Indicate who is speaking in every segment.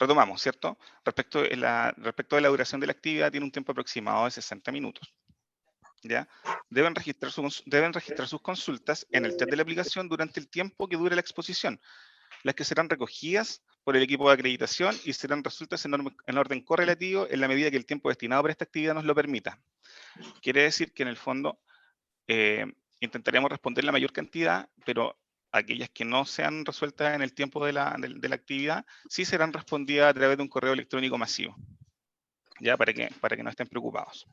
Speaker 1: Retomamos, ¿cierto? Respecto de la duración de la actividad, tiene un tiempo aproximado de 60 minutos. ¿Ya? Deben registrar sus consultas en el chat de la aplicación durante el tiempo que dure la exposición, las que serán recogidas por el equipo de acreditación y serán resueltas en orden correlativo en la medida que el tiempo destinado para esta actividad nos lo permita. Quiere decir que en el fondo intentaremos responder la mayor cantidad, pero aquellas que no sean resueltas en el tiempo de la actividad, sí serán respondidas a través de un correo electrónico masivo, ya para que no estén preocupados.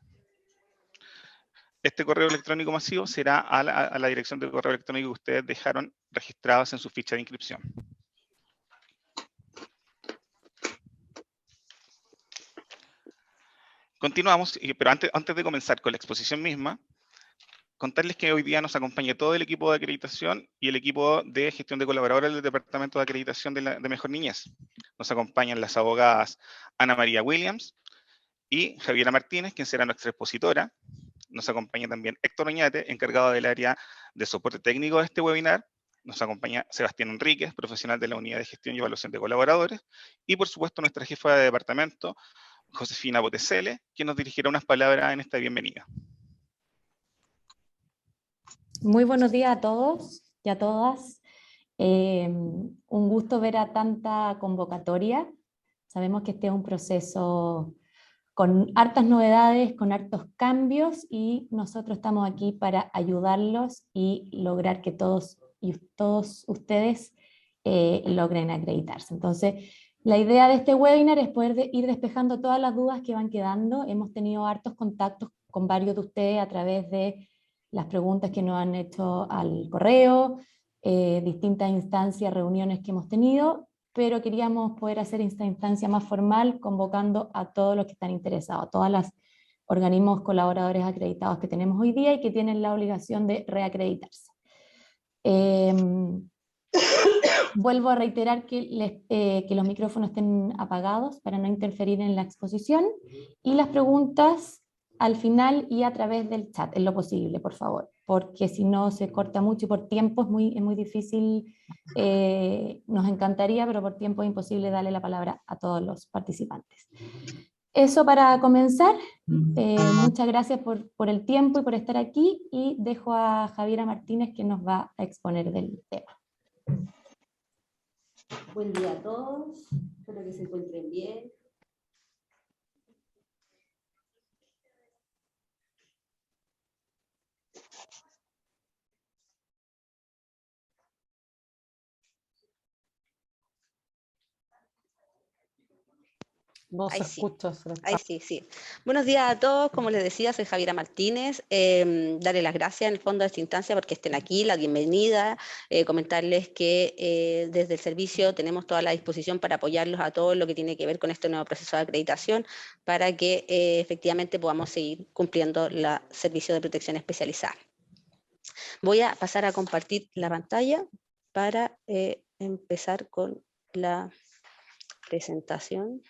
Speaker 1: Este correo electrónico masivo será a la dirección de correo electrónico que ustedes dejaron registrados en su ficha de inscripción. Continuamos, pero antes de comenzar con la exposición misma, contarles que hoy día nos acompaña todo el equipo de acreditación y el equipo de gestión de colaboradores del Departamento de Acreditación de Mejor Niñez. Nos acompañan las abogadas Ana María Williams y Javiera Martínez, quien será nuestra expositora. Nos acompaña también Héctor Oñate, encargado del área de soporte técnico de este webinar. Nos acompaña Sebastián Enríquez, profesional de la Unidad de Gestión y Evaluación de Colaboradores. Y por supuesto nuestra jefa de departamento, Josefina Botecele, quien nos dirigirá unas palabras en esta bienvenida.
Speaker 2: Muy buenos días a todos y a todas. Un gusto ver a tanta convocatoria. Sabemos que este es un proceso con hartas novedades, con hartos cambios, y nosotros estamos aquí para ayudarlos y lograr que todos ustedes logren acreditarse. Entonces, la idea de este webinar es poder ir despejando todas las dudas que van quedando. Hemos tenido hartos contactos con varios de ustedes a través de las preguntas que nos han hecho al correo, distintas instancias, reuniones que hemos tenido, pero queríamos poder hacer esta instancia más formal, convocando a todos los que están interesados, a todos los organismos colaboradores acreditados que tenemos hoy día y que tienen la obligación de reacreditarse. Vuelvo a reiterar que los micrófonos estén apagados para no interferir en la exposición, y las preguntas al final y a través del chat, en lo posible, por favor, porque si no se corta mucho y por tiempo es muy difícil. Nos encantaría, pero por tiempo es imposible darle la palabra a todos los participantes. Eso para comenzar. Muchas gracias por el tiempo y por estar aquí, y dejo a Javiera Martínez, que nos va a exponer del tema.
Speaker 3: Buen día a todos, espero que se encuentren bien.
Speaker 4: Ahí sí. Ahí sí, sí. Buenos días a todos, como les decía, soy Javiera Martínez. Darle las gracias en el fondo a esta instancia porque estén aquí, la bienvenida, comentarles que desde el servicio tenemos toda la disposición para apoyarlos a todo lo que tiene que ver con este nuevo proceso de acreditación, para que efectivamente podamos seguir cumpliendo el servicio de protección especializada. Voy a pasar a compartir la pantalla para empezar con la presentación.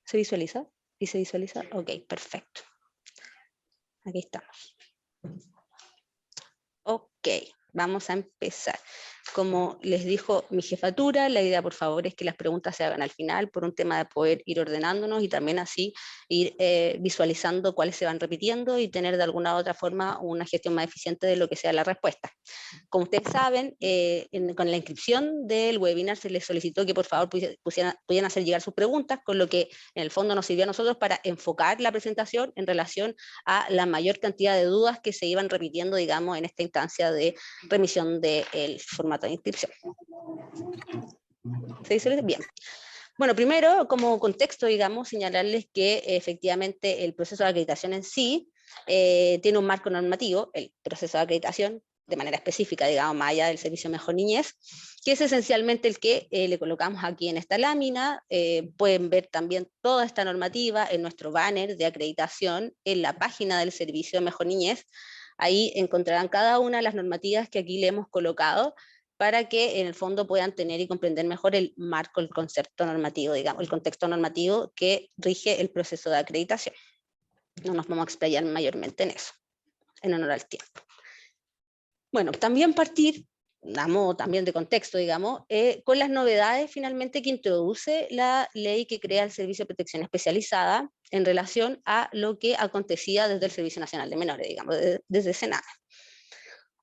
Speaker 4: ¿Se visualiza? ¿Y se visualiza? Ok, perfecto. Aquí estamos. Ok, vamos a empezar. Como les dijo mi jefatura, la idea, por favor, es que las preguntas se hagan al final, por un tema de poder ir ordenándonos y también así ir visualizando cuáles se van repitiendo y tener de alguna u otra forma una gestión más eficiente de lo que sea la respuesta. Como ustedes saben, con la inscripción del webinar se les solicitó que por favor pudieran hacer llegar sus preguntas, con lo que en el fondo nos sirvió a nosotros para enfocar la presentación en relación a la mayor cantidad de dudas que se iban repitiendo, digamos, en esta instancia de remisión del formato de inscripción. ¿Se dice bien? Bueno, primero, como contexto, digamos, señalarles que efectivamente el proceso de acreditación en sí tiene un marco normativo, el proceso de acreditación, de manera específica, digamos, más allá del servicio Mejor Niñez, que es esencialmente el que le colocamos aquí en esta lámina. Pueden ver también toda esta normativa en nuestro banner de acreditación en la página del servicio Mejor Niñez. Ahí encontrarán cada una de las normativas que aquí le hemos colocado para que en el fondo puedan tener y comprender mejor el marco, el concepto normativo, digamos, el contexto normativo que rige el proceso de acreditación. No nos vamos a explayar mayormente en eso, en honor al tiempo. Bueno, también partir, damos también de contexto, digamos, con las novedades finalmente que introduce la ley que crea el Servicio de Protección Especializada en relación a lo que acontecía desde el Servicio Nacional de Menores, digamos, desde Sename.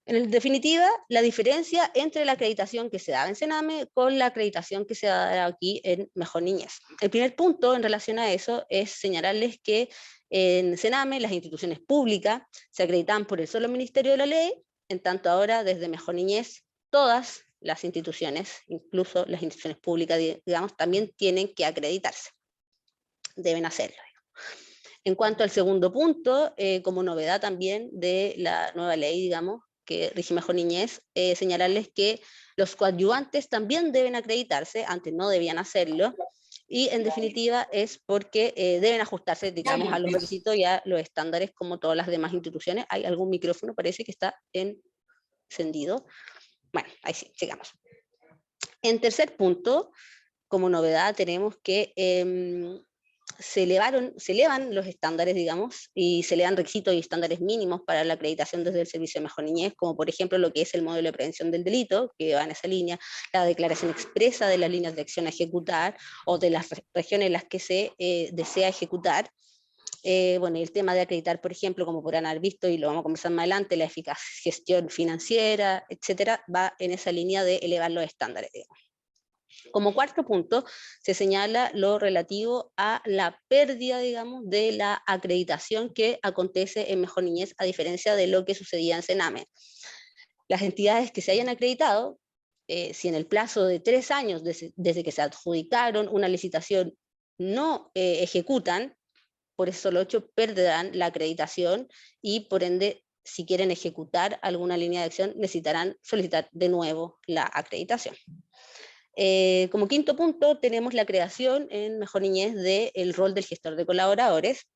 Speaker 4: En definitiva, la diferencia entre la acreditación que se daba en Sename con la acreditación que se da aquí en Mejor Niñez. El primer punto en relación a eso es señalarles que en Sename las instituciones públicas se acreditan por el solo Ministerio de la Ley, en tanto ahora desde Mejor Niñez todas las instituciones, incluso las instituciones públicas, digamos, también tienen que acreditarse, deben hacerlo. En cuanto al segundo punto, como novedad también de la nueva ley, digamos, que rige Mejor Niñez, señalarles que los coadyuvantes también deben acreditarse, antes no debían hacerlo, y en definitiva es porque deben ajustarse, digamos, a los requisitos y a los estándares como todas las demás instituciones. Hay algún micrófono, parece que está encendido. Bueno, ahí sí, sigamos. En tercer punto, como novedad tenemos que se elevan los estándares, digamos, y se elevan requisitos y estándares mínimos para la acreditación desde el Servicio de Mejor Niñez, como por ejemplo lo que es el modelo de prevención del delito, que va en esa línea, la declaración expresa de las líneas de acción a ejecutar, o de las regiones en las que se desea ejecutar. Bueno, y el tema de acreditar, por ejemplo, como podrán haber visto, y lo vamos a conversar más adelante, la eficaz gestión financiera, etcétera, va en esa línea de elevar los estándares, digamos. Como cuarto punto, se señala lo relativo a la pérdida, digamos, de la acreditación que acontece en Mejor Niñez, a diferencia de lo que sucedía en Sename. Las entidades que se hayan acreditado, si en el plazo de 3 años desde que se adjudicaron una licitación no ejecutan, por eso solo 8 perderán la acreditación y por ende, si quieren ejecutar alguna línea de acción, necesitarán solicitar de nuevo la acreditación. Como quinto punto, tenemos la creación en Mejor Niñez del rol del gestor de colaboradores,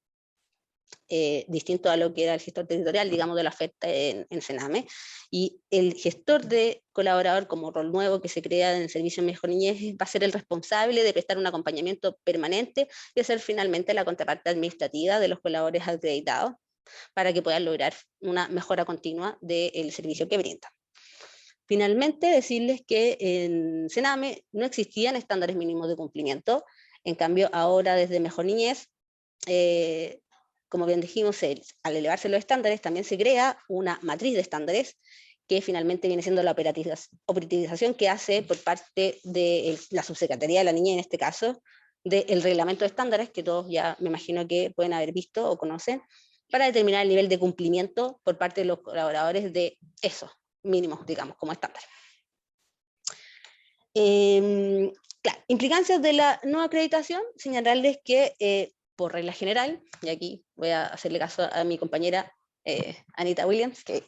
Speaker 4: distinto a lo que era el gestor territorial, digamos, de la oferta en Sename, y el gestor de colaborador como rol nuevo que se crea en el Servicio Mejor Niñez va a ser el responsable de prestar un acompañamiento permanente y hacer finalmente la contraparte administrativa de los colaboradores acreditados para que puedan lograr una mejora continua del servicio que brindan. Finalmente, decirles que en Sename no existían estándares mínimos de cumplimiento, en cambio ahora desde Mejor Niñez, como bien dijimos, al elevarse los estándares también se crea una matriz de estándares que finalmente viene siendo la operativización que hace por parte de la Subsecretaría de la Niñez, en este caso, del reglamento de estándares, que todos ya me imagino que pueden haber visto o conocen, para determinar el nivel de cumplimiento por parte de los colaboradores de esos mínimos, digamos, como estándar. Claro, implicancias de la no acreditación, señalarles que por regla general, y aquí voy a hacerle caso a mi compañera Anita Williams, que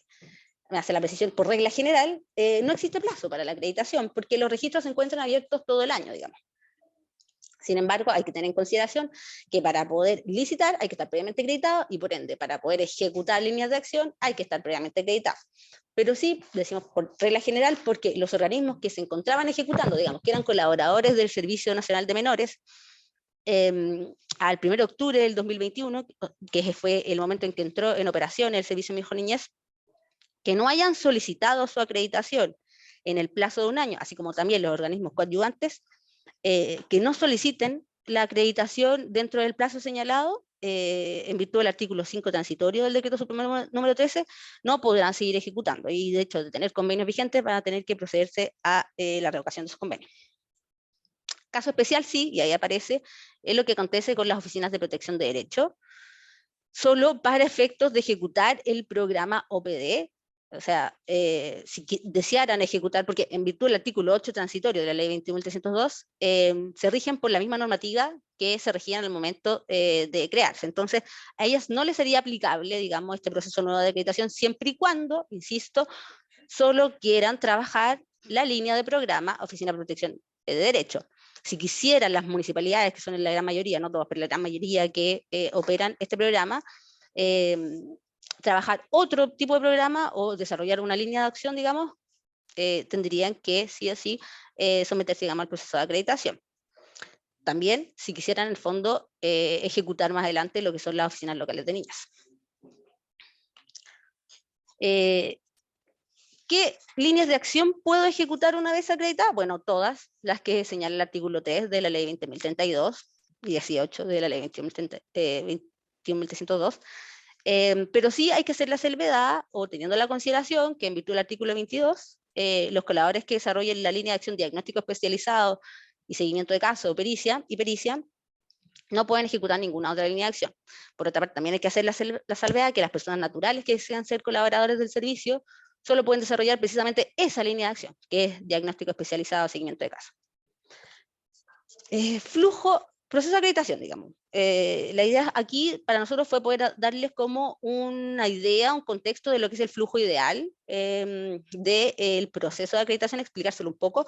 Speaker 4: me hace la precisión, por regla general, no existe plazo para la acreditación, porque los registros se encuentran abiertos todo el año, digamos. Sin embargo, hay que tener en consideración que para poder licitar hay que estar previamente acreditado y por ende, para poder ejecutar líneas de acción hay que estar previamente acreditado. Pero sí, decimos por regla general, porque los organismos que se encontraban ejecutando, digamos, que eran colaboradores del Servicio Nacional de Menores, al 1 de octubre del 2021, que fue el momento en que entró en operación el Servicio Mejor Niñez, que no hayan solicitado su acreditación en el plazo de un año, así como también los organismos coadyuvantes, que no soliciten la acreditación dentro del plazo señalado, en virtud del artículo 5 transitorio del decreto supremo número 13, no podrán seguir ejecutando, y de hecho de tener convenios vigentes van a tener que procederse a la revocación de sus convenios. Caso especial sí, y ahí aparece, es lo que acontece con las oficinas de protección de derecho, solo para efectos de ejecutar el programa OPD. O sea, si desearan ejecutar, porque en virtud del artículo 8 transitorio de la ley 21.302, se rigen por la misma normativa que se regían en el momento de crearse. Entonces, a ellas no les sería aplicable, digamos, este proceso nuevo de acreditación, siempre y cuando, insisto, solo quieran trabajar la línea de programa Oficina de Protección de Derecho. Si quisieran las municipalidades, que son en la gran mayoría, no todas, pero la gran mayoría que operan este programa, trabajar otro tipo de programa o desarrollar una línea de acción, digamos, tendrían que sí o sí someterse, digamos, al proceso de acreditación. también, si quisieran en el fondo ejecutar más adelante lo que son las oficinas locales de niñas. ¿Qué líneas de acción puedo ejecutar una vez acreditada? Bueno, todas las que señala el artículo 3 de la ley 20.032 y 18 de la ley 21.302. Pero sí hay que hacer la salvedad, o teniendo la consideración que en virtud del artículo 22, los colaboradores que desarrollen la línea de acción diagnóstico especializado y seguimiento de caso o pericia, no pueden ejecutar ninguna otra línea de acción. Por otra parte, también hay que hacer la salvedad que las personas naturales que desean ser colaboradores del servicio solo pueden desarrollar precisamente esa línea de acción, que es diagnóstico especializado o seguimiento de caso. Proceso de acreditación, digamos. La idea aquí para nosotros fue poder darles como una idea, un contexto de lo que es el flujo ideal del proceso de acreditación, explicárselo un poco.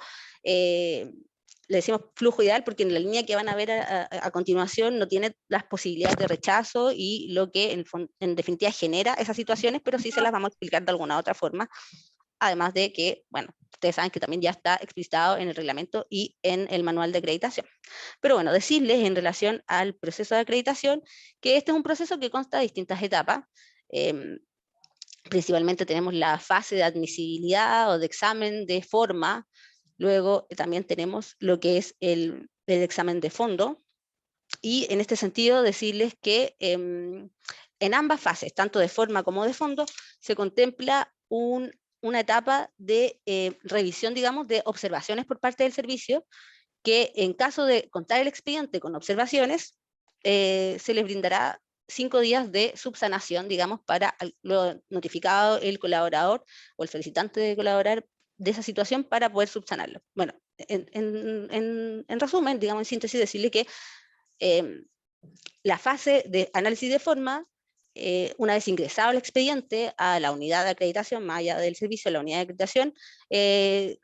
Speaker 4: Le decimos flujo ideal porque en la línea que van a ver a continuación no tiene las posibilidades de rechazo y lo que en definitiva genera esas situaciones, pero sí se las vamos a explicar de alguna otra forma, además de que, bueno, ustedes saben que también ya está explicitado en el reglamento y en el manual de acreditación. Pero bueno, decirles en relación al proceso de acreditación que este es un proceso que consta de distintas etapas. Principalmente tenemos la fase de admisibilidad o de examen de forma. Luego también tenemos lo que es el examen de fondo, y en este sentido decirles que en ambas fases, tanto de forma como de fondo, se contempla una etapa de revisión, digamos, de observaciones por parte del servicio, que en caso de contar el expediente con observaciones, se les brindará 5 días de subsanación, digamos, para lo notificado el colaborador o el solicitante de colaborar de esa situación para poder subsanarlo. Bueno, en resumen, digamos, en síntesis, decirle que la fase de análisis de forma, una vez ingresado el expediente a la unidad de acreditación, más allá del servicio, la unidad de acreditación,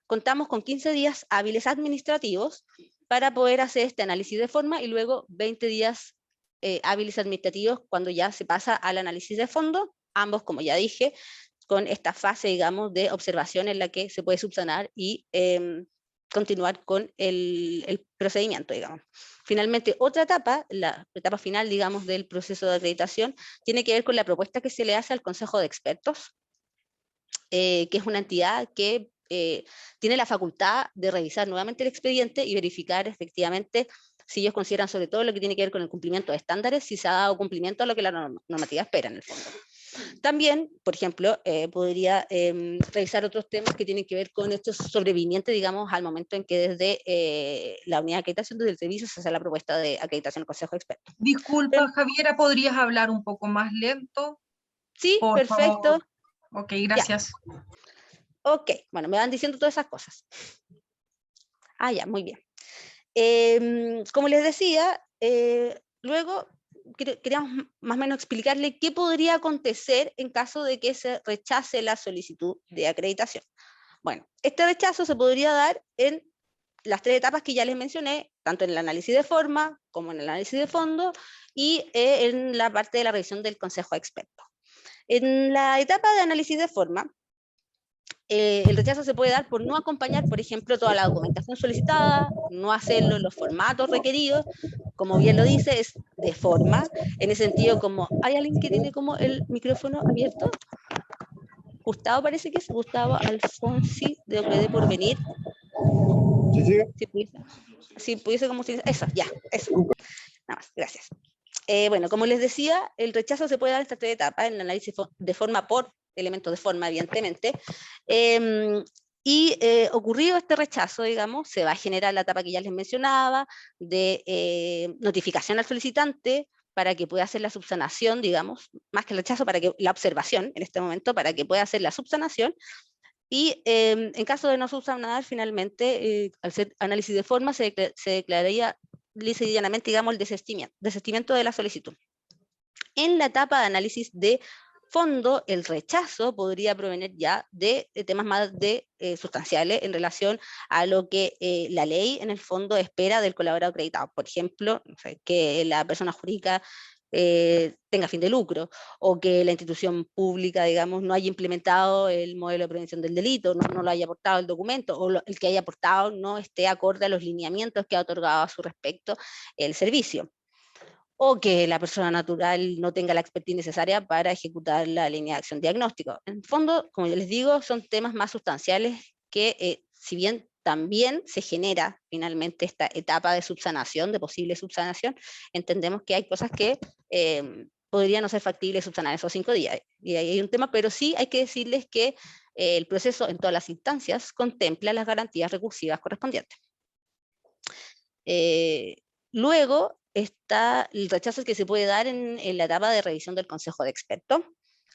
Speaker 4: contamos con 15 días hábiles administrativos para poder hacer este análisis de forma, y luego 20 días hábiles administrativos cuando ya se pasa al análisis de fondo, ambos, como ya dije, con esta fase, digamos, de observación en la que se puede subsanar y continuar con el procedimiento, digamos. Finalmente, otra etapa, la etapa final, digamos, del proceso de acreditación, tiene que ver con la propuesta que se le hace al Consejo de Expertos, que es una entidad que tiene la facultad de revisar nuevamente el expediente y verificar efectivamente si ellos consideran sobre todo lo que tiene que ver con el cumplimiento de estándares, si se ha dado cumplimiento a lo que la normativa espera en el fondo. También, por ejemplo, podría revisar otros temas que tienen que ver con estos sobrevivientes, digamos, al momento en que desde la unidad de acreditación, desde el servicio, se hace la propuesta de acreditación al Consejo de Expertos.
Speaker 5: Disculpa, Javiera, ¿podrías hablar un poco más lento?
Speaker 4: Sí,
Speaker 5: Por
Speaker 4: perfecto.
Speaker 5: favor. Ok, gracias.
Speaker 4: Ya. Ok, bueno, me van diciendo todas esas cosas. Ya, muy bien. Como les decía, luego queríamos más o menos explicarle qué podría acontecer en caso de que se rechace la solicitud de acreditación. Bueno, este rechazo se podría dar en las 3 etapas que ya les mencioné, tanto en el análisis de forma como en el análisis de fondo y en la parte de la revisión del Consejo de Expertos. En la etapa de análisis de forma, el rechazo se puede dar por no acompañar, por ejemplo, toda la documentación solicitada, no hacerlo en los formatos requeridos, como bien lo dice, es de forma, en ese sentido, como, ¿hay alguien que tiene como el micrófono abierto? Gustavo, parece que es Gustavo Alfonsi, de OPD Porvenir. Sí, si pudiese como si... Eso, ya, eso. Nada más, gracias. Bueno, como les decía, el rechazo se puede dar en estas 3 etapas, en el análisis de forma por elementos de forma, evidentemente, y ocurrido este rechazo, digamos, se va a generar la etapa que ya les mencionaba, de notificación al solicitante para que pueda hacer la subsanación, digamos, más que el rechazo, para que la observación en este momento, para que pueda hacer la subsanación, y en caso de no subsanar, finalmente, al ser análisis de forma, se declararía lisa y llanamente, digamos, el desistimiento de la solicitud. En la etapa de análisis de fondo, el rechazo podría provenir ya de temas más sustanciales en relación a lo que la ley en el fondo espera del colaborador acreditado. Por ejemplo, que la persona jurídica tenga fin de lucro, o que la institución pública, digamos, no haya implementado el modelo de prevención del delito, no lo haya aportado el documento, o el que haya aportado no esté acorde a los lineamientos que ha otorgado a su respecto el servicio, o que la persona natural no tenga la expertise necesaria para ejecutar la línea de acción diagnóstico. En el fondo, como yo les digo, son temas más sustanciales que, si bien también se genera finalmente esta etapa de subsanación, de posible subsanación, entendemos que hay cosas que podría no ser factible subsanar esos 5 días. Y ahí hay un tema, pero sí hay que decirles que el proceso en todas las instancias contempla las garantías recursivas correspondientes. Luego está el rechazo que se puede dar en la etapa de revisión del Consejo de Expertos.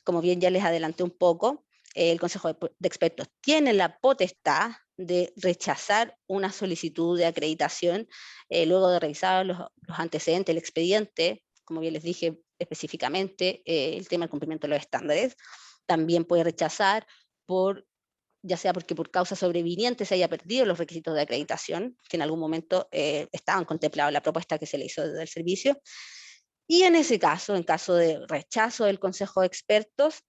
Speaker 4: Como bien ya les adelanté un poco, el Consejo de Expertos tiene la potestad de rechazar una solicitud de acreditación luego de revisar los antecedentes, el expediente, como bien les dije específicamente, el tema del cumplimiento de los estándares. También puede rechazar ya sea porque por causa sobreviniente se haya perdido los requisitos de acreditación, que en algún momento estaban contemplados en la propuesta que se le hizo desde el servicio. Y en ese caso, en caso de rechazo del Consejo de Expertos,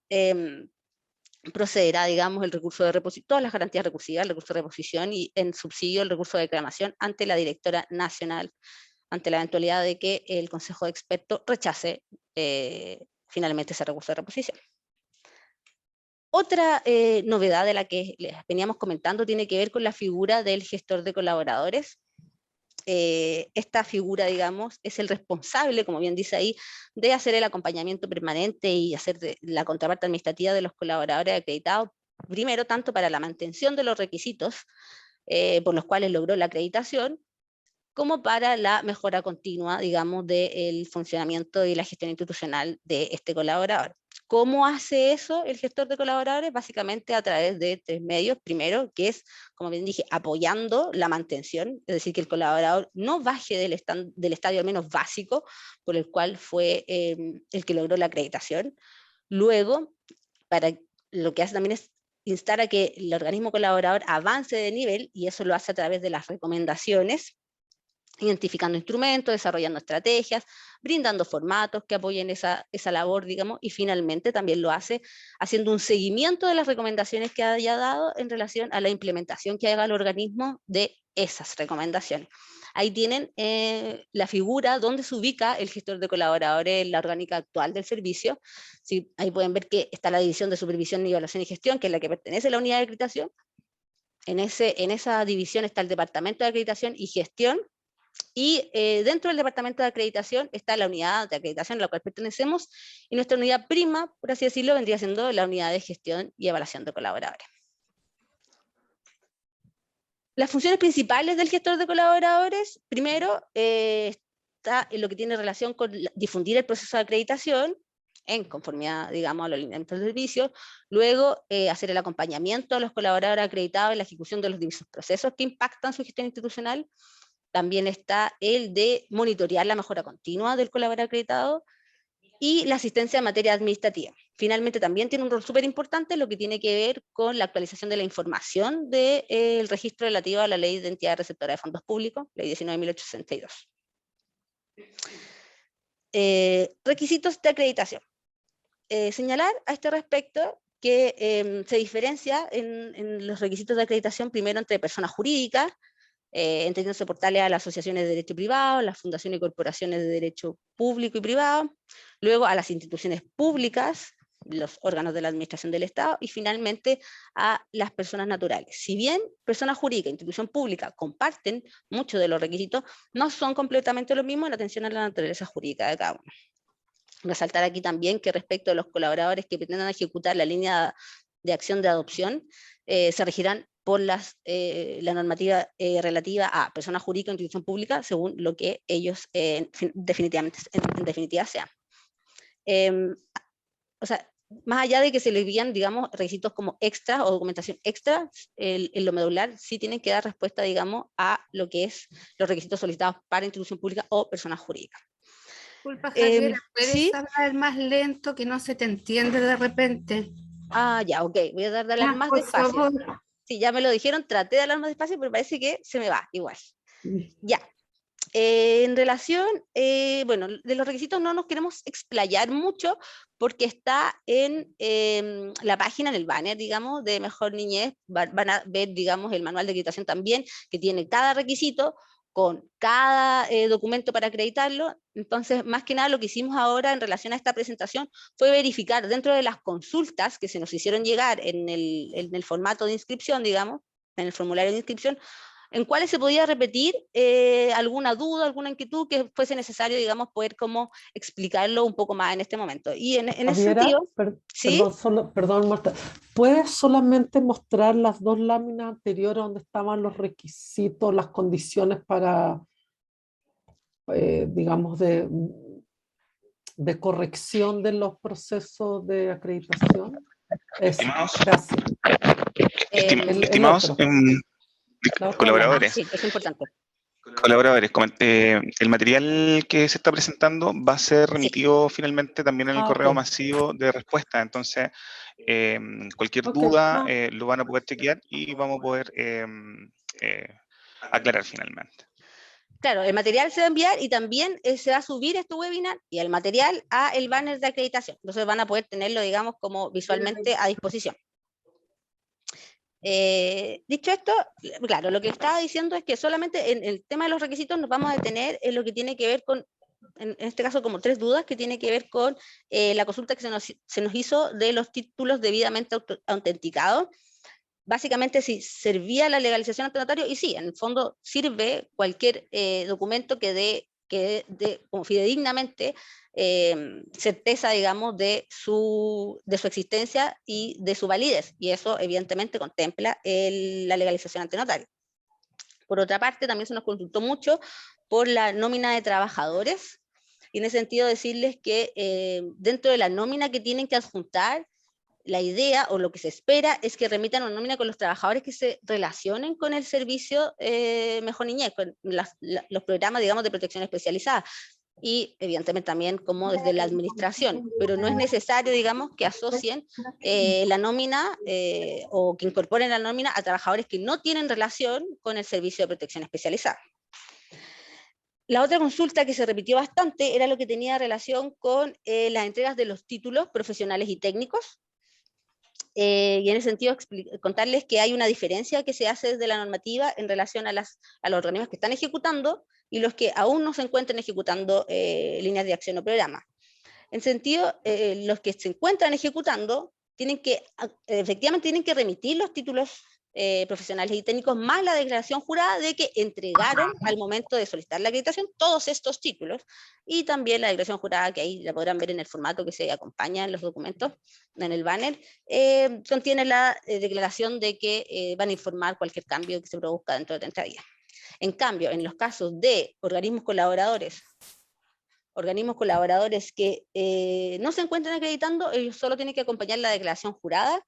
Speaker 4: procederá, digamos, el recurso de reposición, todas las garantías recursivas, el recurso de reposición y en subsidio el recurso de reclamación ante la directora nacional, ante la eventualidad de que el Consejo de Expertos rechace finalmente ese recurso de reposición. Otra novedad de la que les veníamos comentando tiene que ver con la figura del gestor de colaboradores. Esta figura, digamos, es el responsable, como bien dice ahí, de hacer el acompañamiento permanente y hacer la contraparte administrativa de los colaboradores acreditados, primero tanto para la mantención de los requisitos por los cuales logró la acreditación, como para la mejora continua, digamos, del funcionamiento y la gestión institucional de este colaborador. ¿Cómo hace eso el gestor de colaboradores? Básicamente a través de 3 medios. Primero, que es, como bien dije, apoyando la mantención, es decir, que el colaborador no baje del estadio al menos básico por el cual fue el que logró la acreditación. Luego, lo que hace también es instar a que el organismo colaborador avance de nivel, y eso lo hace a través de las recomendaciones, identificando instrumentos, desarrollando estrategias, brindando formatos que apoyen esa labor, digamos, y finalmente también lo hace haciendo un seguimiento de las recomendaciones que haya dado en relación a la implementación que haga el organismo de esas recomendaciones. Ahí tienen la figura donde se ubica el gestor de colaboradores en la orgánica actual del servicio. Sí, ahí pueden ver que está la división de supervisión, evaluación y gestión, que es la que pertenece a la unidad de acreditación. En esa división está el departamento de acreditación y gestión, y dentro del departamento de acreditación está la unidad de acreditación a la cual pertenecemos, y nuestra unidad prima, por así decirlo, vendría siendo la unidad de gestión y evaluación de colaboradores. Las funciones principales del gestor de colaboradores, primero, está en lo que tiene relación con difundir el proceso de acreditación, en conformidad, digamos, a los lineamientos del servicio. Luego, hacer el acompañamiento a los colaboradores acreditados en la ejecución de los diversos procesos que impactan su gestión institucional. También está el de monitorear la mejora continua del colaborador acreditado y la asistencia en materia administrativa. Finalmente también tiene un rol súper importante lo que tiene que ver con la actualización de la información del registro relativo a la Ley de Entidad Receptora de Fondos Públicos, Ley 19.862. Requisitos de acreditación. Señalar a este respecto que se diferencia en los requisitos de acreditación primero entre personas jurídicas, entendiéndose por tales a las asociaciones de derecho privado, las fundaciones y corporaciones de derecho público y privado, luego a las instituciones públicas, los órganos de la administración del Estado, y finalmente a las personas naturales. Si bien personas jurídicas e institución pública comparten muchos de los requisitos, no son completamente los mismos en atención a la naturaleza jurídica de cada uno. Resaltar aquí también que respecto a los colaboradores que pretendan ejecutar la línea de acción de adopción, se regirán por la normativa relativa a personas jurídicas o institución pública, según lo que ellos en definitiva sean. O sea, más allá de que se les envían, digamos, requisitos como extra o documentación extra, en lo medular sí tienen que dar respuesta, digamos, a lo que es los requisitos solicitados para institución pública o personas jurídicas.
Speaker 6: Disculpa, Javiera, ¿puedes
Speaker 4: ¿sí?
Speaker 6: hablar más lento, que no se te entiende de repente?
Speaker 4: Ah, ya, ok, voy a dar de hablar más
Speaker 6: por
Speaker 4: despacio.
Speaker 6: favor.
Speaker 4: Sí, ya me lo dijeron, traté de hablar más despacio, pero parece que se me va igual. Ya. En relación, bueno, de los requisitos no nos queremos explayar mucho porque está en la página, en el banner, digamos, de Mejor Niñez. Van a ver, digamos, el manual de acreditación también, que tiene cada requisito con cada documento para acreditarlo. Entonces, más que nada, lo que hicimos ahora en relación a esta presentación fue verificar dentro de las consultas que se nos hicieron llegar en el formato de inscripción, digamos, en el formulario de inscripción, en cuáles se podía repetir alguna duda, alguna inquietud que fuese necesario, digamos, poder como explicarlo un poco más en este momento. Y en ese
Speaker 7: Javiera,
Speaker 4: sentido, ¿sí?
Speaker 7: perdón, Marta, ¿puedes solamente mostrar las dos láminas anteriores donde estaban los requisitos, las condiciones para, digamos, de corrección de los procesos de acreditación?
Speaker 1: Estimados,
Speaker 7: Gracias.
Speaker 1: estimados
Speaker 7: otro. La otra
Speaker 1: colaboradores,
Speaker 4: Sí, es importante.
Speaker 1: el material que se está presentando va a ser remitido finalmente también en el correo
Speaker 7: ok.
Speaker 1: masivo de respuesta. Entonces, cualquier
Speaker 7: Ok,
Speaker 1: duda
Speaker 7: no.
Speaker 1: lo van a poder chequear y vamos a poder aclarar finalmente.
Speaker 4: Claro, el material se va a enviar y también se va a subir este webinar y el material a el banner de acreditación. Entonces van a poder tenerlo, digamos, como visualmente a disposición. Dicho esto, claro, lo que estaba diciendo es que solamente en el tema de los requisitos nos vamos a detener en lo que tiene que ver con, en este caso como 3 dudas, que tiene que ver con la consulta que se nos hizo de los títulos debidamente autenticados. Básicamente si servía la legalización ante notario, y sí, en el fondo sirve cualquier documento que dé como fidedignamente certeza, digamos, de su existencia y de su validez, y eso evidentemente contempla la legalización ante notario. Por otra parte, también se nos consultó mucho por la nómina de trabajadores, y en ese sentido decirles que dentro de la nómina que tienen que adjuntar, la idea o lo que se espera es que remitan una nómina con los trabajadores que se relacionen con el servicio Mejor Niñez, con los programas, digamos, de protección especializada. Y evidentemente también como desde la administración, pero no es necesario, digamos, que asocien la nómina o que incorporen la nómina a trabajadores que no tienen relación con el servicio de protección especializada. La otra consulta que se repitió bastante era lo que tenía relación con las entregas de los títulos profesionales y técnicos. Y en ese sentido contarles que hay una diferencia que se hace desde la normativa en relación a los organismos que están ejecutando y los que aún no se encuentran ejecutando líneas de acción o programas. En sentido, los que se encuentran ejecutando efectivamente tienen que remitir los títulos profesionales y técnicos más la declaración jurada de que entregaron al momento de solicitar la acreditación todos estos títulos, y también la declaración jurada, que ahí la podrán ver en el formato que se acompaña en los documentos, en el banner, contiene la declaración de que van a informar cualquier cambio que se produzca dentro de 30 días. En cambio, en los casos de organismos colaboradores que no se encuentran acreditando, ellos solo tienen que acompañar la declaración jurada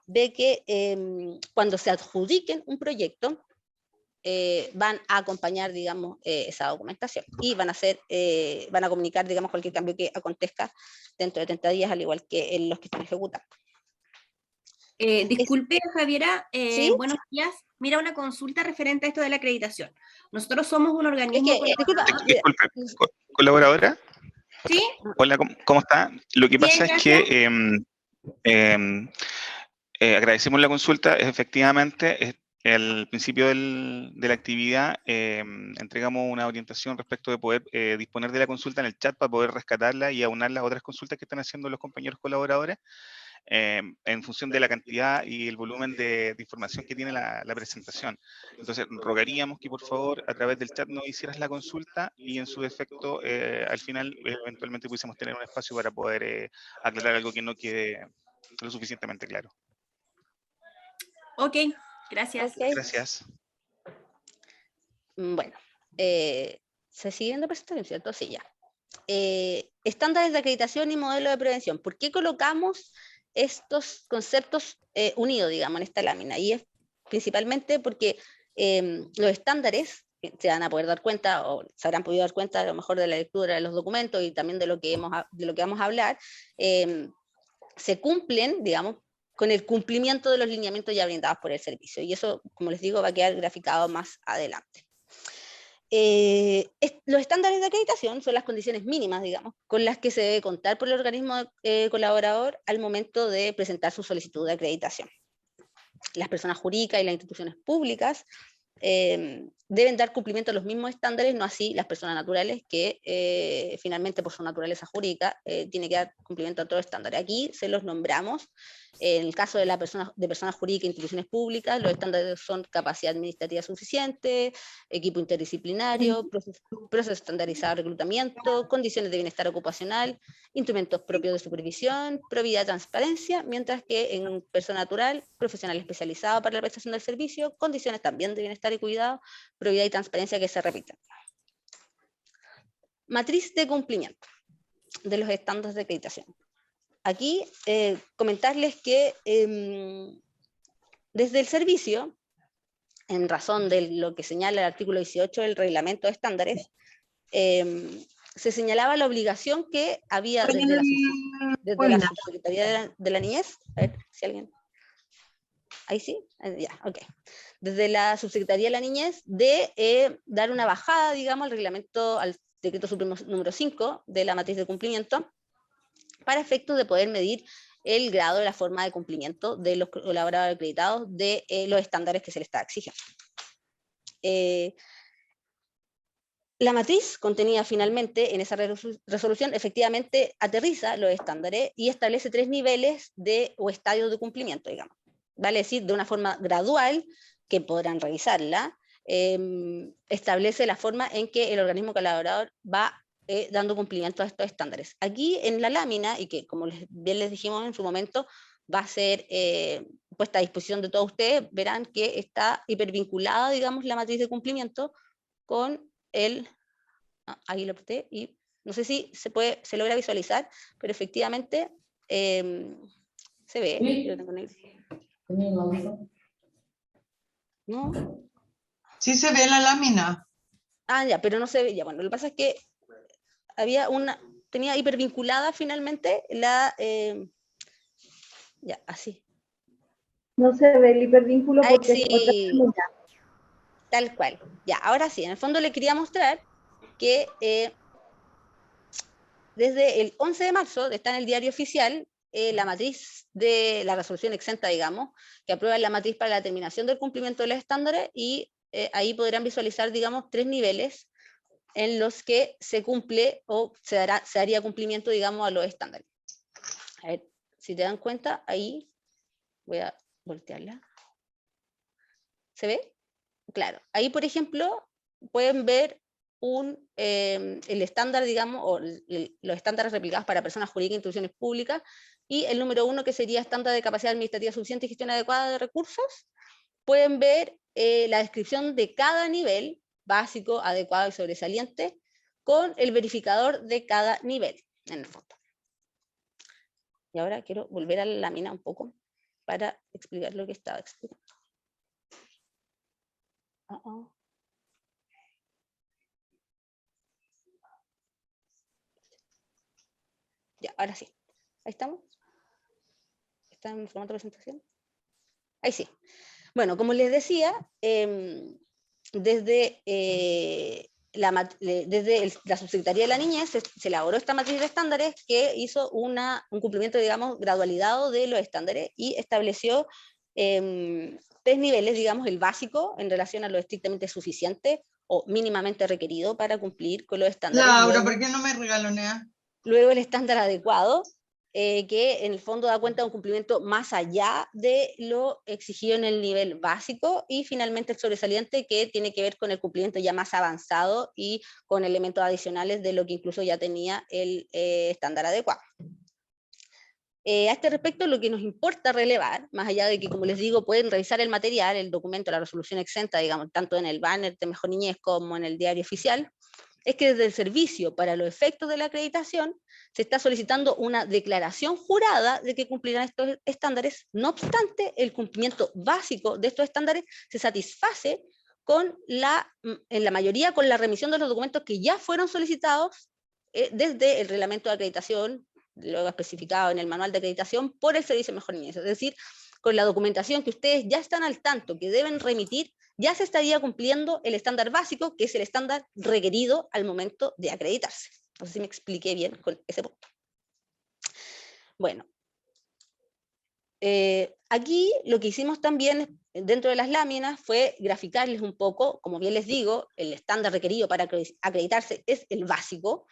Speaker 4: de que cuando se adjudiquen un proyecto, van a acompañar, digamos, esa documentación y van a comunicar, digamos, cualquier cambio que acontezca dentro de 30 días, al igual que en los que están ejecutando.
Speaker 8: Disculpe, Javiera,
Speaker 4: ¿Sí?
Speaker 8: buenos días. Mira, una consulta referente a esto de la acreditación. Nosotros somos un organismo...
Speaker 4: Disculpa,
Speaker 1: Disculpe, colaboradora.
Speaker 8: ¿Sí?
Speaker 1: Hola, ¿cómo está? Lo que
Speaker 8: Bien,
Speaker 1: pasa es que agradecemos la consulta. Efectivamente, al principio de la actividad entregamos una orientación respecto de poder disponer de la consulta en el chat para poder rescatarla y aunar las otras consultas que están haciendo los compañeros colaboradores en función de la cantidad y el volumen de información que tiene la presentación. Entonces, rogaríamos que por favor a través del chat nos hicieras la consulta y en su defecto al final eventualmente pudiésemos tener un espacio para poder aclarar algo que no quede lo suficientemente claro.
Speaker 8: Ok, gracias.
Speaker 4: Okay.
Speaker 1: Gracias.
Speaker 4: Bueno, se siguiendo presentación, ¿cierto? Sí, ya. Estándares de acreditación y modelo de prevención. ¿Por qué colocamos estos conceptos unidos, digamos, en esta lámina? Y es principalmente porque los estándares, se van a poder dar cuenta, o se habrán podido dar cuenta a lo mejor de la lectura de los documentos y también de lo que vamos a hablar, se cumplen, digamos, con el cumplimiento de los lineamientos ya brindados por el servicio. Y eso, como les digo, va a quedar graficado más adelante. Los estándares de acreditación son las condiciones mínimas, digamos, con las que se debe contar por el organismo colaborador al momento de presentar su solicitud de acreditación. Las personas jurídicas y las instituciones públicas deben dar cumplimiento a los mismos estándares, no así las personas naturales, que finalmente por su naturaleza jurídica tiene que dar cumplimiento a todos los estándares. Aquí se los nombramos. En el caso de personas jurídicas e instituciones públicas, los estándares son capacidad administrativa suficiente, equipo interdisciplinario, proceso estandarizado de reclutamiento, condiciones de bienestar ocupacional, instrumentos propios de supervisión, probidad y transparencia, mientras que en persona natural, profesional especializado para la prestación del servicio, condiciones también de bienestar y cuidado, probidad y transparencia que se repiten. Matriz de cumplimiento de los estándares de acreditación. Aquí comentarles que desde el servicio, en razón de lo que señala el artículo 18 del reglamento de estándares, se señalaba la obligación que había desde la Subsecretaría de la Niñez. A ver si alguien... Ahí sí, ya, ok. Desde la Subsecretaría de la Niñez de dar una bajada, digamos, al reglamento, al decreto supremo número 5 de la matriz de cumplimiento, para efectos de poder medir el grado de la forma de cumplimiento de los colaboradores acreditados de los estándares que se les está exigiendo. La matriz contenida finalmente en esa resolución efectivamente aterriza los estándares y establece 3 niveles o estadios de cumplimiento, digamos. Vale decir, de una forma gradual, que podrán revisarla, establece la forma en que el organismo colaborador va dando cumplimiento a estos estándares. Aquí en la lámina, y que como bien les dijimos en su momento, va a ser puesta a disposición de todos ustedes, verán que está hipervinculada, digamos, la matriz de cumplimiento con el... ahí lo apreté y no sé si se logra visualizar, pero efectivamente se ve.
Speaker 3: Sí.
Speaker 4: Yo lo tengo negro. ¿No?
Speaker 5: Sí se ve la lámina.
Speaker 4: Ah, ya, pero no se ve. Ya, bueno, lo que pasa es que tenía hipervinculada finalmente la... ya, así.
Speaker 3: No se ve el hipervínculo
Speaker 4: Ahí
Speaker 3: porque
Speaker 4: sí.
Speaker 3: es otra lámina.
Speaker 4: Tal cual. Ya, ahora sí, en el fondo le quería mostrar que desde el 11 de marzo, está en el diario oficial, la matriz de la resolución exenta, digamos, que aprueba la matriz para la determinación del cumplimiento de los estándares, y ahí podrán visualizar, digamos, 3 niveles en los que se cumple o se daría cumplimiento, digamos, a los estándares. A ver, si te dan cuenta, ahí voy a voltearla. ¿Se ve? Claro. Ahí, por ejemplo, pueden ver el estándar, digamos, o los estándares replicados para personas jurídicas e instituciones públicas, y el número 1, que sería estándar de capacidad administrativa suficiente y gestión adecuada de recursos. Pueden ver la descripción de cada nivel, básico, adecuado y sobresaliente, con el verificador de cada nivel, en el fondo. Y ahora quiero volver a la lámina un poco para explicar lo que estaba explicando. Ya, ahora sí. Ahí estamos. ¿Está en formato de presentación? Ahí sí. Bueno, como les decía, desde la Subsecretaría de la Niñez se elaboró esta matriz de estándares que hizo un cumplimiento, digamos, gradualizado de los estándares y estableció 3 niveles, digamos, el básico en relación a lo estrictamente suficiente o mínimamente requerido para cumplir con los estándares.
Speaker 5: Laura, ¿por qué no me regalonea?
Speaker 4: Luego el estándar adecuado, que en el fondo da cuenta de un cumplimiento más allá de lo exigido en el nivel básico, y finalmente el sobresaliente, que tiene que ver con el cumplimiento ya más avanzado y con elementos adicionales de lo que incluso ya tenía el estándar adecuado. A este respecto, lo que nos importa relevar, más allá de que, como les digo, pueden revisar el material, el documento, la resolución exenta, digamos, tanto en el banner de Mejor Niñez como en el diario oficial, es que desde el servicio, para los efectos de la acreditación, se está solicitando una declaración jurada de que cumplirán estos estándares. No obstante, el cumplimiento básico de estos estándares se satisface en la mayoría con la remisión de los documentos que ya fueron solicitados desde el reglamento de acreditación, luego especificado en el manual de acreditación, por el servicio Mejor Niñez. Es decir, con la documentación que ustedes ya están al tanto, que deben remitir ya se estaría cumpliendo el estándar básico, que es el estándar requerido al momento de acreditarse. No sé si me expliqué bien con ese punto. Bueno, aquí lo que hicimos también dentro de las láminas fue graficarles un poco, como bien les digo, el estándar requerido para acreditarse es el básico.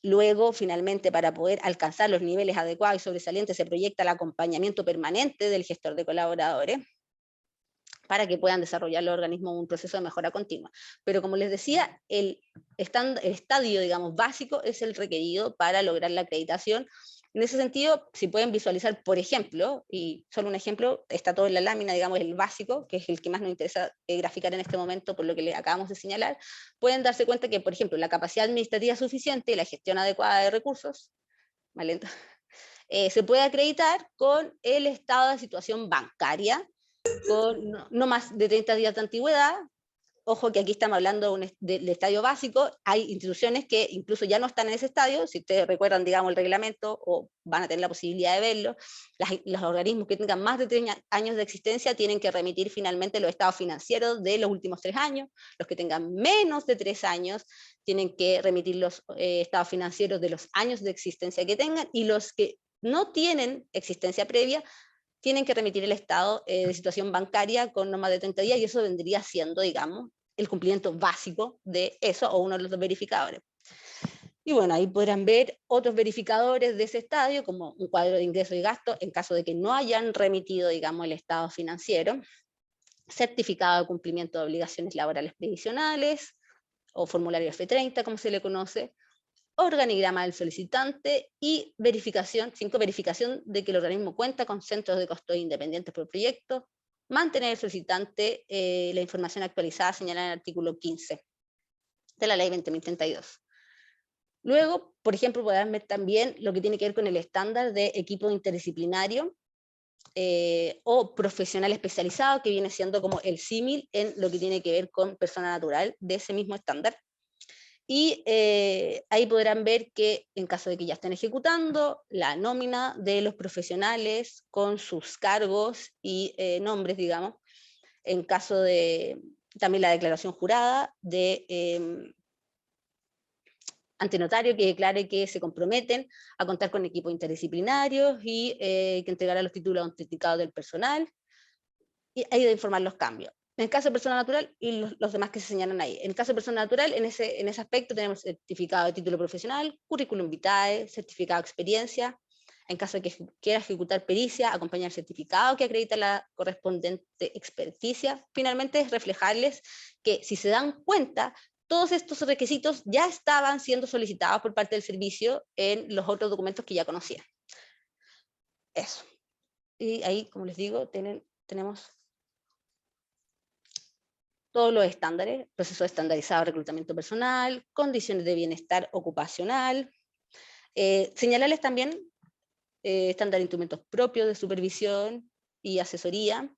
Speaker 4: Luego, finalmente, para poder alcanzar los niveles adecuados y sobresalientes, se proyecta el acompañamiento permanente del gestor de colaboradores para que puedan desarrollar los organismos un proceso de mejora continua. Pero como les decía, el estadio, digamos, básico es el requerido para lograr la acreditación. En ese sentido, si pueden visualizar, por ejemplo, y solo un ejemplo, está todo en la lámina, digamos, el básico, que es el que más nos interesa graficar en este momento por lo que les acabamos de señalar, pueden darse cuenta que, por ejemplo, la capacidad administrativa suficiente y la gestión adecuada de recursos, se puede acreditar con el estado de situación bancaria, con no más de 30 días de antigüedad. Ojo que aquí estamos hablando del estadio básico, hay instituciones que incluso ya no están en ese estadio, si ustedes recuerdan, digamos, el reglamento, o van a tener la posibilidad de verlo, los organismos que tengan más de 3 años de existencia tienen que remitir finalmente los estados financieros de los últimos 3 años, los que tengan menos de 3 años tienen que remitir los estados financieros de los años de existencia que tengan, y los que no tienen existencia previa tienen que remitir el estado de situación bancaria con no más de 30 días, y eso vendría siendo, digamos, el cumplimiento básico de eso, o uno de los verificadores. Y bueno, ahí podrán ver otros verificadores de ese estadio, como un cuadro de ingresos y gastos, en caso de que no hayan remitido, digamos, el estado financiero, certificado de cumplimiento de obligaciones laborales previsionales, o formulario F30, como se le conoce, organigrama del solicitante, y verificación, 5, verificación de que el organismo cuenta con centros de costo independientes por proyecto, mantener el solicitante la información actualizada señalada en el artículo 15 de la ley 20.032. Luego, por ejemplo, podrán ver también lo que tiene que ver con el estándar de equipo interdisciplinario o profesional especializado, que viene siendo como el símil en lo que tiene que ver con persona natural de ese mismo estándar. Y ahí podrán ver que en caso de que ya estén ejecutando, la nómina de los profesionales con sus cargos y nombres, digamos, en caso de también la declaración jurada de ante notario que declare que se comprometen a contar con equipos interdisciplinarios y que entregará los títulos autenticados del personal, y hay de informar los cambios. En el caso de persona natural y los demás que se señalan ahí. En el caso de persona natural, en ese aspecto tenemos certificado de título profesional, currículum vitae, certificado de experiencia. En caso de que quiera ejecutar pericia, acompañar el certificado que acredita la correspondiente experticia. Finalmente, es reflejarles que, si se dan cuenta, todos estos requisitos ya estaban siendo solicitados por parte del servicio en los otros documentos que ya conocían. Eso. Y ahí, como les digo, tenemos todos los estándares: proceso estandarizado de reclutamiento personal, condiciones de bienestar ocupacional, señalarles también estándar de instrumentos propios de supervisión y asesoría,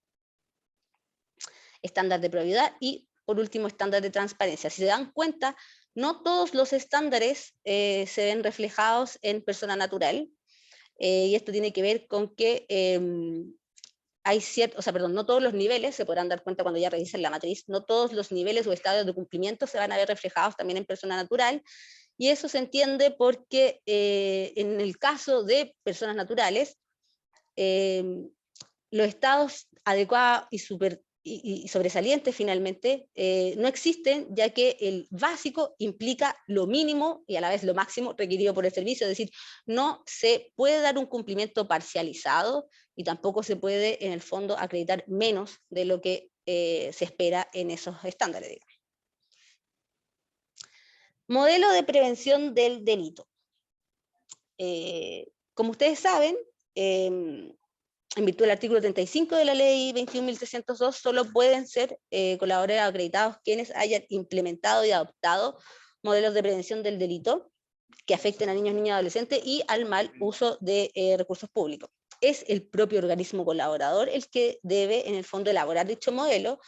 Speaker 4: estándar de probidad y, por último, estándar de transparencia. Si se dan cuenta, no todos los estándares se ven reflejados en persona natural, y esto tiene que ver con que hay no todos los niveles, se podrán dar cuenta cuando ya revisen la matriz, no todos los niveles o estadios de cumplimiento se van a ver reflejados también en persona natural, y eso se entiende porque en el caso de personas naturales, los estados adecuados y sobresalientes finalmente no existen, ya que el básico implica lo mínimo y a la vez lo máximo requerido por el servicio, es decir, no se puede dar un cumplimiento parcializado y tampoco se puede en el fondo acreditar menos de lo que se espera en esos estándares, digamos. Modelo de prevención del delito. Como ustedes saben, en virtud del artículo 35 de la ley 21.302, solo pueden ser colaboradores acreditados quienes hayan implementado y adoptado modelos de prevención del delito que afecten a niños, niñas y adolescentes y al mal uso de recursos públicos. Es el propio organismo colaborador el que debe, en el fondo, elaborar dicho modelo,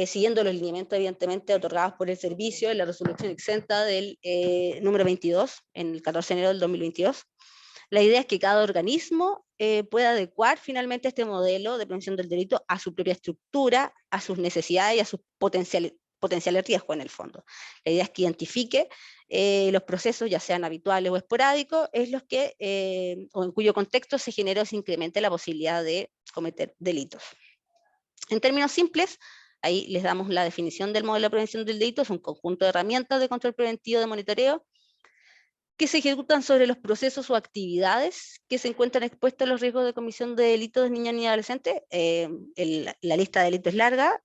Speaker 4: siguiendo los lineamientos, evidentemente, otorgados por el servicio en la resolución exenta del número 22, en el 14 de enero del 2022. La idea es que cada organismo puede adecuar finalmente este modelo de prevención del delito a su propia estructura, a sus necesidades y a sus potenciales riesgos en el fondo. La idea es que identifique los procesos, ya sean habituales o esporádicos, es los que, o en cuyo contexto se genera o se incremente la posibilidad de cometer delitos. En términos simples, ahí les damos la definición del modelo de prevención del delito: es un conjunto de herramientas de control preventivo de monitoreo que se ejecutan sobre los procesos o actividades que se encuentran expuestos a los riesgos de comisión de delitos de niñas y adolescentes. La lista de delitos es larga,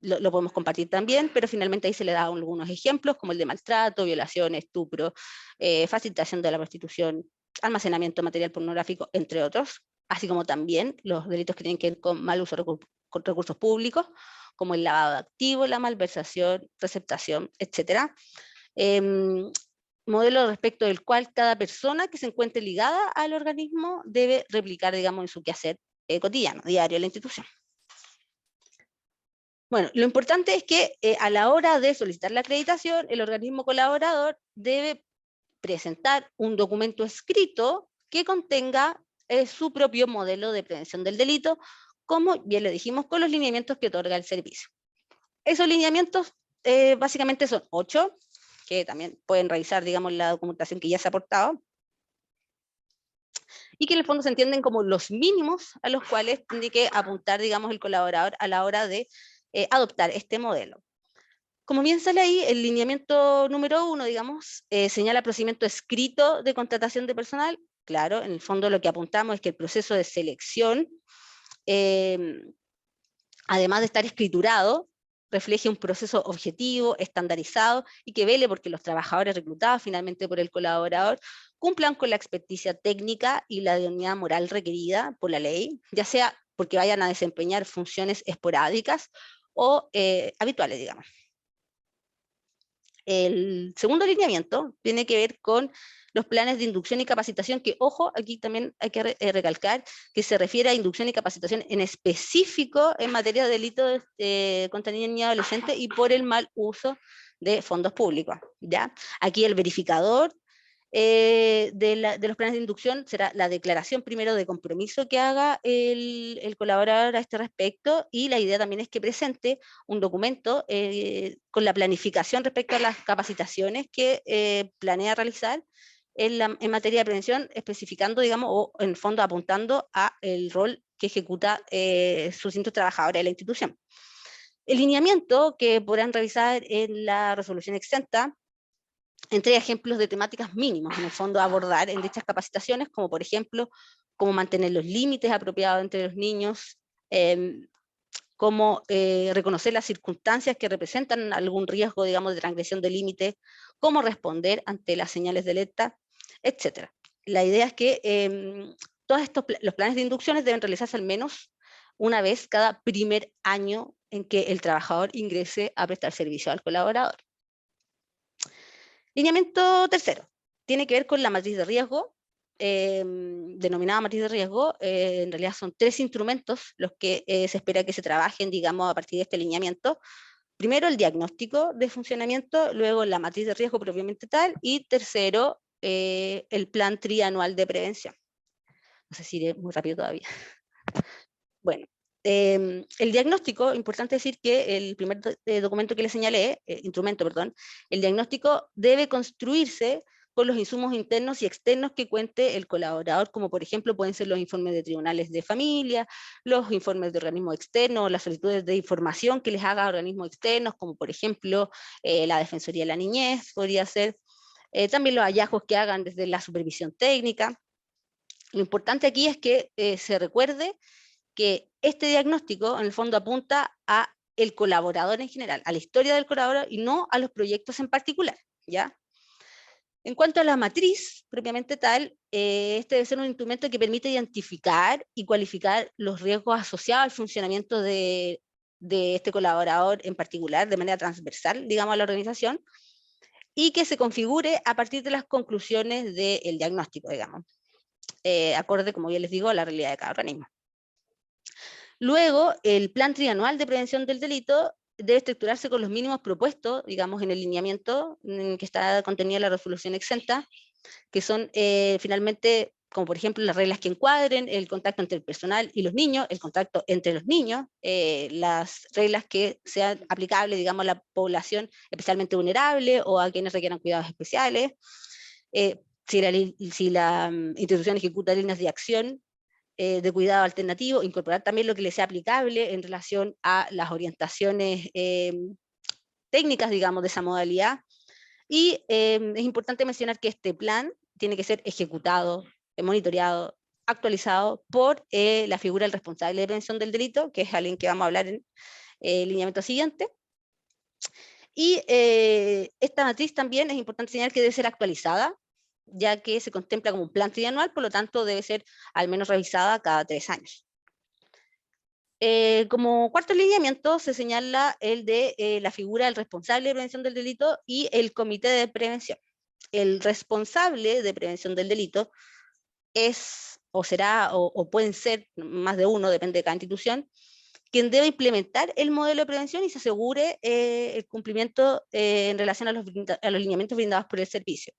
Speaker 4: lo podemos compartir también, pero finalmente ahí se le da algunos ejemplos, como el de maltrato, violación, estupro, facilitación de la prostitución, almacenamiento de material pornográfico, entre otros, así como también los delitos que tienen que ver con mal uso de recursos públicos, como el lavado de activos, la malversación, receptación, etc. Modelo respecto del cual cada persona que se encuentre ligada al organismo debe replicar, digamos, en su quehacer cotidiano, diario de la institución. Bueno, lo importante es que a la hora de solicitar la acreditación, el organismo colaborador debe presentar un documento escrito que contenga su propio modelo de prevención del delito, como bien le dijimos, con los lineamientos que otorga el servicio. Esos lineamientos básicamente son 8, que también pueden revisar, digamos, la documentación que ya se ha aportado, y que en el fondo se entienden como los mínimos a los cuales tiene que apuntar, digamos, el colaborador a la hora de adoptar este modelo. Como bien sale ahí, el lineamiento número 1, digamos, señala procedimiento escrito de contratación de personal. Claro, en el fondo lo que apuntamos es que el proceso de selección, además de estar escriturado, refleje un proceso objetivo, estandarizado, y que vele porque los trabajadores reclutados finalmente por el colaborador cumplan con la experticia técnica y la idoneidad moral requerida por la ley, ya sea porque vayan a desempeñar funciones esporádicas o habituales, digamos. El segundo lineamiento tiene que ver con los planes de inducción y capacitación, que, ojo, aquí también hay que recalcar que se refiere a inducción y capacitación en específico en materia de delitos contra niños y adolescentes y por el mal uso de fondos públicos, ¿ya? Aquí el verificador de los planes de inducción será la declaración primero de compromiso que haga el colaborador a este respecto, y la idea también es que presente un documento con la planificación respecto a las capacitaciones que planea realizar en materia de prevención, especificando, digamos, o en el fondo apuntando a el rol que ejecuta sus distintos trabajadores de la institución. El lineamiento que podrán revisar en la resolución exenta entre ejemplos de temáticas mínimos, en el fondo, a abordar en dichas capacitaciones, como por ejemplo, cómo mantener los límites apropiados entre los niños, cómo reconocer las circunstancias que representan algún riesgo, digamos, de transgresión de límites, cómo responder ante las señales de alerta, etc. La idea es que todos los planes de inducciones deben realizarse al menos una vez cada primer año en que el trabajador ingrese a prestar servicio al colaborador. Lineamiento tercero, tiene que ver con la matriz de riesgo, denominada matriz de riesgo. En realidad son 3 instrumentos los que se espera que se trabajen, digamos, a partir de este lineamiento. Primero, el diagnóstico de funcionamiento, luego la matriz de riesgo propiamente tal, y tercero, el plan trianual de prevención. No sé si iré muy rápido todavía. Bueno. El diagnóstico, importante decir que el primer documento que le señalé, instrumento, perdón, el diagnóstico debe construirse con los insumos internos y externos que cuente el colaborador, como por ejemplo pueden ser los informes de tribunales de familia, los informes de organismos externos, las solicitudes de información que les haga a organismos externos, como por ejemplo la Defensoría de la Niñez, podría ser, también los hallazgos que hagan desde la supervisión técnica. Lo importante aquí es que se recuerde que este diagnóstico en el fondo apunta a el colaborador en general, a la historia del colaborador y no a los proyectos en particular, ¿ya? En cuanto a la matriz propiamente tal, este debe ser un instrumento que permite identificar y cualificar los riesgos asociados al funcionamiento de este colaborador en particular, de manera transversal, digamos, a la organización, y que se configure a partir de las conclusiones del diagnóstico, digamos, acorde, como ya les digo, a la realidad de cada organismo. Luego, el plan trianual de prevención del delito debe estructurarse con los mínimos propuestos, digamos, en el lineamiento en que está contenida la resolución exenta, que son finalmente como por ejemplo las reglas que encuadren el contacto entre el personal y los niños, el contacto entre los niños, las reglas que sean aplicables, digamos, a la población especialmente vulnerable o a quienes requieran cuidados especiales, si la institución ejecuta líneas de acción de cuidado alternativo, incorporar también lo que le sea aplicable en relación a las orientaciones técnicas, digamos, de esa modalidad. Y es importante mencionar que este plan tiene que ser ejecutado, monitoreado, actualizado por la figura del responsable de prevención del delito, que es alguien que vamos a hablar en el lineamiento siguiente. Y esta matriz también es importante señalar que debe ser actualizada, ya que se contempla como un plan trianual, por lo tanto debe ser al menos revisada cada 3 años. Como cuarto lineamiento se señala el de la figura del responsable de prevención del delito y el comité de prevención. El responsable de prevención del delito es, o será, o pueden ser más de uno, depende de cada institución, quien debe implementar el modelo de prevención y se asegure el cumplimiento en relación a los lineamientos brindados por el servicio.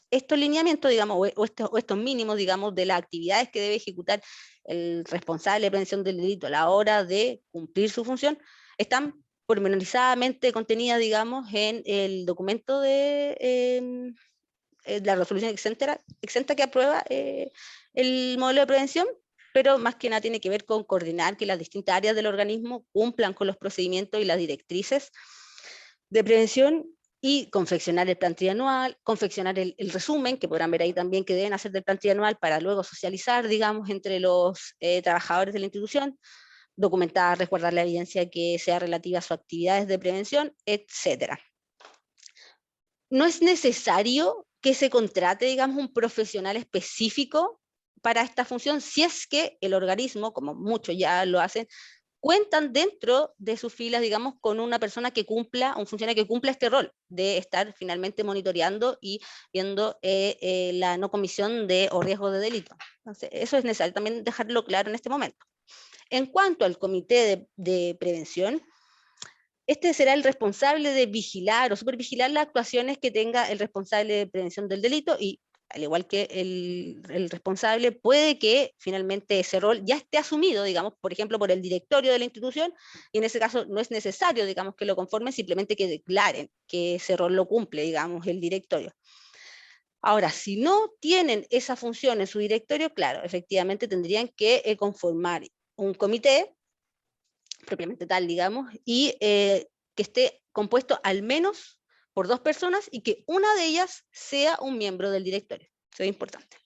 Speaker 4: Estos lineamientos, digamos, o estos mínimos, digamos, de las actividades que debe ejecutar el responsable de prevención del delito a la hora de cumplir su función, están pormenorizadamente contenidas, digamos, en el documento de la resolución exenta que aprueba el modelo de prevención, pero más que nada tiene que ver con coordinar que las distintas áreas del organismo cumplan con los procedimientos y las directrices de prevención y confeccionar el plan trianual, confeccionar el resumen, que podrán ver ahí también que deben hacer del plan trianual para luego socializar, digamos, entre los trabajadores de la institución, documentar, resguardar la evidencia que sea relativa a sus actividades de prevención, etc. No es necesario que se contrate, digamos, un profesional específico para esta función, si es que el organismo, como muchos ya lo hacen, cuentan dentro de sus filas, digamos, con una persona que cumpla, un funcionario que cumpla este rol de estar finalmente monitoreando y viendo la no comisión de o riesgo de delito. Entonces, eso es necesario también dejarlo claro en este momento. En cuanto al comité de prevención, este será el responsable de vigilar o supervigilar las actuaciones que tenga el responsable de prevención del delito y al igual que el responsable, puede que finalmente ese rol ya esté asumido, digamos, por ejemplo, por el directorio de la institución, y en ese caso no es necesario, digamos, que lo conformen, simplemente que declaren que ese rol lo cumple, digamos, el directorio. Ahora, si no tienen esa función en su directorio, claro, efectivamente tendrían que conformar un comité, propiamente tal, digamos, y que esté compuesto al menos por 2 personas y que una de ellas sea un miembro del directorio. Eso es importante.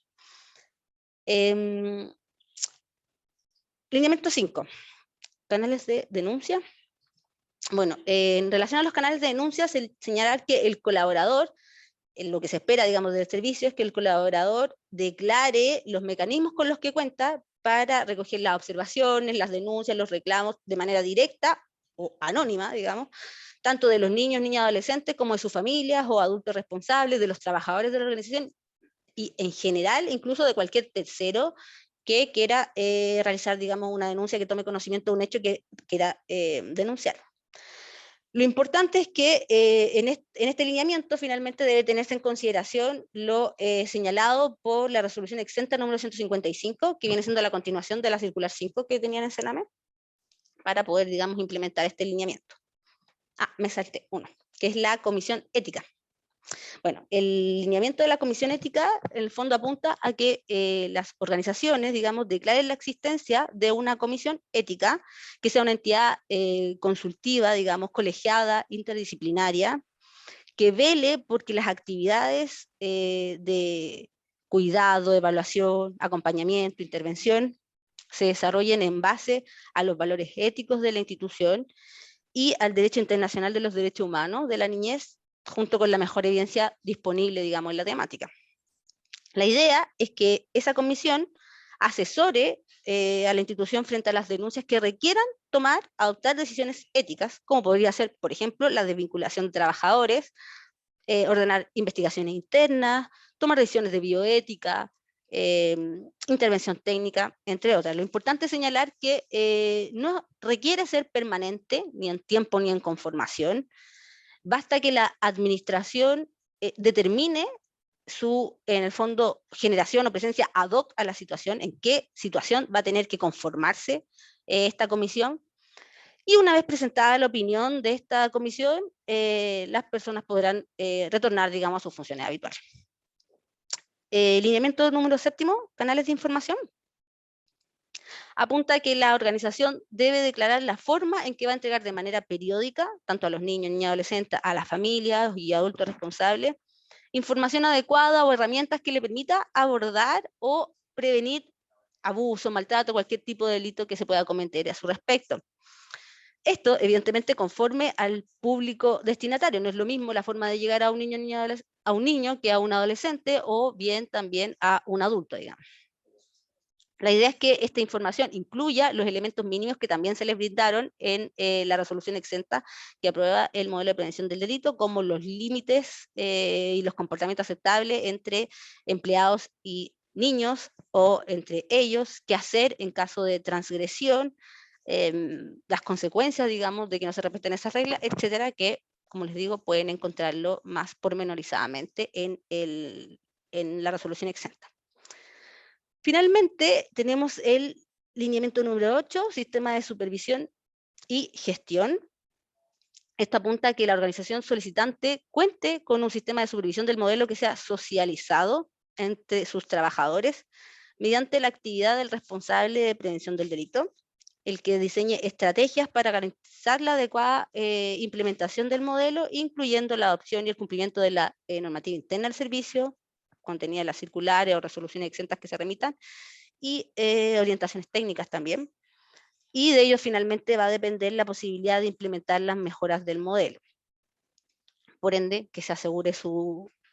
Speaker 4: Lineamiento 5. Canales de denuncia. Bueno, en relación a los canales de denuncia, señalar que el colaborador, lo que se espera, digamos, del servicio es que el colaborador declare los mecanismos con los que cuenta para recoger las observaciones, las denuncias, los reclamos de manera directa o anónima, digamos, tanto de los niños, niñas, adolescentes, como de sus familias o adultos responsables, de los trabajadores de la organización, y en general, incluso de cualquier tercero que quiera realizar, digamos, una denuncia, que tome conocimiento de un hecho que quiera denunciar. Lo importante es que en este lineamiento finalmente debe tenerse en consideración lo señalado por la resolución exenta número 155, que viene siendo la continuación de la circular 5 que tenían en Sename, para poder, digamos, implementar este lineamiento. Me salté uno, que es la comisión ética. Bueno, el lineamiento de la comisión ética, en el fondo apunta a que las organizaciones, digamos, declaren la existencia de una comisión ética, que sea una entidad consultiva, digamos, colegiada, interdisciplinaria, que vele porque las actividades de cuidado, evaluación, acompañamiento, intervención, se desarrollen en base a los valores éticos de la institución y al derecho internacional de los derechos humanos de la niñez, junto con la mejor evidencia disponible, digamos, en la temática. La idea es que esa comisión asesore a la institución frente a las denuncias que requieran adoptar decisiones éticas, como podría ser, por ejemplo, la desvinculación de trabajadores, ordenar investigaciones internas, tomar decisiones de bioética, intervención técnica, entre otras. Lo importante es señalar que no requiere ser permanente, ni en tiempo ni en conformación. Basta que la administración determine en el fondo, generación o presencia ad hoc a la situación, en qué situación va a tener que conformarse esta comisión. Y una vez presentada la opinión de esta comisión, las personas podrán retornar, digamos, a sus funciones habituales. Lineamiento número 7, canales de información. Apunta a que la organización debe declarar la forma en que va a entregar de manera periódica, tanto a los niños, niñas y adolescentes, a las familias y adultos responsables, información adecuada o herramientas que le permita abordar o prevenir abuso, maltrato, cualquier tipo de delito que se pueda cometer a su respecto. Esto, evidentemente, conforme al público destinatario. No es lo mismo la forma de llegar a un niño, que a un adolescente, o bien también a un adulto, digamos. La idea es que esta información incluya los elementos mínimos que también se les brindaron en la resolución exenta que aprueba el modelo de prevención del delito, como los límites y los comportamientos aceptables entre empleados y niños, o entre ellos, qué hacer en caso de transgresión, las consecuencias, digamos, de que no se respeten esas reglas, etcétera, que, como les digo, pueden encontrarlo más pormenorizadamente en la resolución exenta. Finalmente, tenemos el lineamiento número 8, sistema de supervisión y gestión. Esto apunta a que la organización solicitante cuente con un sistema de supervisión del modelo que sea socializado entre sus trabajadores mediante la actividad del responsable de prevención del delito, el que diseñe estrategias para garantizar la adecuada implementación del modelo, incluyendo la adopción y el cumplimiento de la normativa interna del servicio, contenida en las circulares o resoluciones exentas que se remitan, y orientaciones técnicas también. Y de ello finalmente va a depender la posibilidad de implementar las mejoras del modelo. Por ende, que se asegure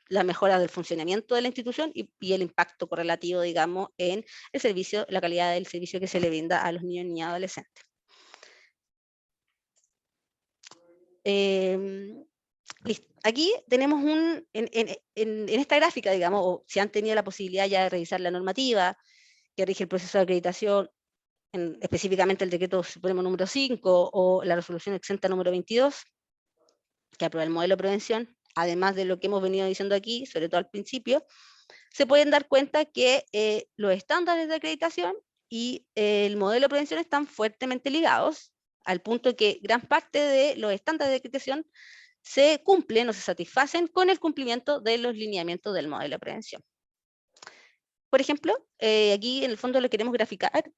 Speaker 4: la mejora del funcionamiento de la institución y el impacto correlativo, digamos, en el servicio, la calidad del servicio que se le brinda a los niños, niñas y adolescentes. Listo. Aquí tenemos en esta gráfica, digamos, o si han tenido la posibilidad ya de revisar la normativa que rige el proceso de acreditación, específicamente el decreto supremo número 5 o la resolución exenta número 22, que aprueba el modelo de prevención, además de lo que hemos venido diciendo aquí, sobre todo al principio, se pueden dar cuenta que los estándares de acreditación y el modelo de prevención están fuertemente ligados, al punto que gran parte de los estándares de acreditación se cumplen o se satisfacen con el cumplimiento de los lineamientos del modelo de prevención. Por ejemplo, aquí en el fondo lo queremos graficar.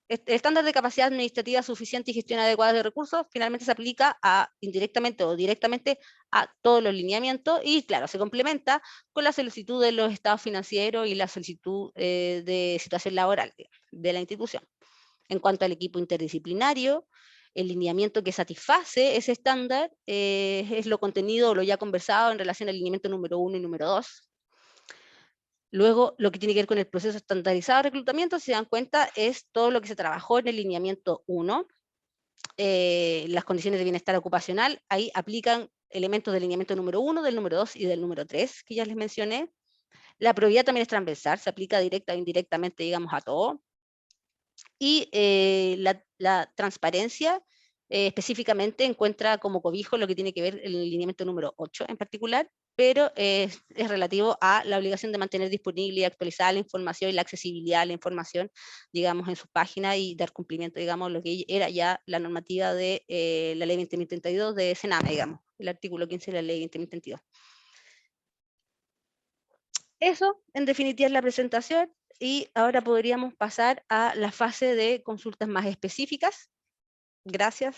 Speaker 4: El estándar de capacidad administrativa suficiente y gestión adecuada de recursos finalmente se aplica indirectamente o directamente a todos los lineamientos y, claro, se complementa con la solicitud de los estados financieros y la solicitud de situación laboral de la institución. En cuanto al equipo interdisciplinario, el lineamiento que satisface ese estándar es lo contenido o lo ya conversado en relación al lineamiento número 1 y número 2. Luego, lo que tiene que ver con el proceso estandarizado de reclutamiento, si se dan cuenta, es todo lo que se trabajó en el lineamiento 1. Las condiciones de bienestar ocupacional, ahí aplican elementos del lineamiento número 1, del número 2 y del número 3, que ya les mencioné. La probidad también es transversal, se aplica directa o indirectamente, digamos, a todo. Y la transparencia específicamente encuentra como cobijo lo que tiene que ver el lineamiento número 8 en particular, pero es relativo a la obligación de mantener disponible y actualizada la información y la accesibilidad a la información, digamos, en su página y dar cumplimiento, digamos, lo que era ya la normativa de la ley 20.032 de Sename, digamos, el artículo 15 de la ley 20.032. Eso, en definitiva, es la presentación y ahora podríamos pasar a la fase de consultas más específicas. Gracias.